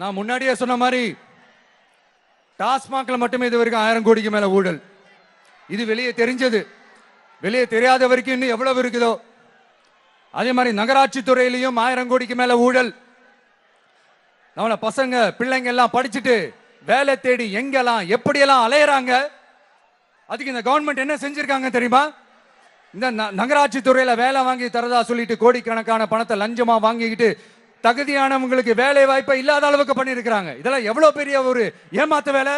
நான் முன்னாடியே சொன்ன மாதிரி டாஸ்மாக்ல மட்டுமே இது வரைக்கும் 1000 கோடிக்கு மேல ஊழல். இது வெளியே தெரிஞ்சது, வெளியே தெரியாத வரைக்கும் இன்னும் எவ்வளவு இருக்குதோ. அதே மாதிரி நகராட்சி துறையிலையும் 1000 கோடிக்கு மேல ஊழல். நம்மள பசங்க பிள்ளைங்க எல்லாம் படிச்சுட்டு வேலை தேடி எங்கெல்லாம் எப்படியெல்லாம் அலையறாங்க. அதுக்கு இந்த கவர்மெண்ட் என்ன செஞ்சிருக்காங்க தெரியுமா? இந்த நகராட்சி துறையில வேலை வாங்கி தரதா சொல்லிட்டு கோடிக்கணக்கான பணத்தை லஞ்சமா வாங்கிக்கிட்டு தகுதியானவங்களுக்கு வேலை வாய்ப்பை இல்லாத அளவுக்கு பண்ணிருக்கிறாங்க. இதெல்லாம் எவ்வளவு பெரிய ஒரு ஏமாத்து வேலை.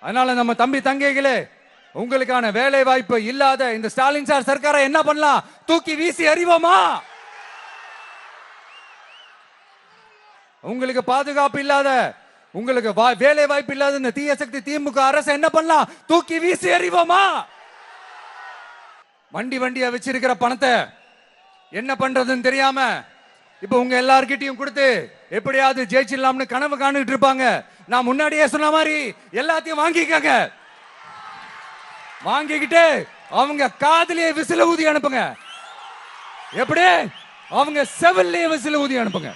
அதனால நம்ம தம்பி தங்கைகளே, உங்களுக்கான வேலை வாய்ப்பு இல்லாத இந்த ஸ்டாலின் சார் சர்க்காரை என்ன பண்ணலாம்? தூக்கி வீசி எறிவோமா? உங்களுக்கு பாதுகாப்பு இல்லாத, உங்களுக்கு வேலை வாய்ப்பு இல்லாத இந்த தீய சக்தி திமுக அரசு என்ன பண்ணலாம்? தூக்கி வீசி எறிவோமா? வண்டி வண்டியா வச்சிருக்கிற பணத்தை என்ன பண்றதுன்னு தெரியாம இப்ப உங்க எல்லார்கிட்டையும் கொடுத்து எப்படியாவது ஜெயிச்சிடலாம்னு கனவு காணிட்டு இருப்பாங்க. நான் முன்னாடியே சொன்ன மாதிரி எல்லாத்தையும் வாங்கிக்கங்க. வாங்கிக்கிட்டு அவங்க காதுலயே விசில ஊதி அனுப்புங்க. எப்படி? அவங்க செவிலே விசில ஊதி அனுப்புங்க.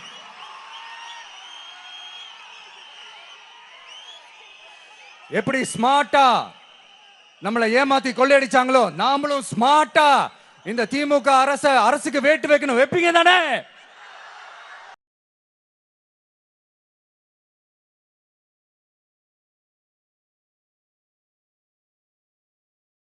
எப்படி ஸ்மார்ட்டா நம்மளை ஏமாத்தி கொள்ளையடிச்சாங்களோ நாமளும் ஸ்மார்ட்டா இந்த திமுக அரசுக்கு வேட்டு வைக்கணும். வைப்பீங்க தானே?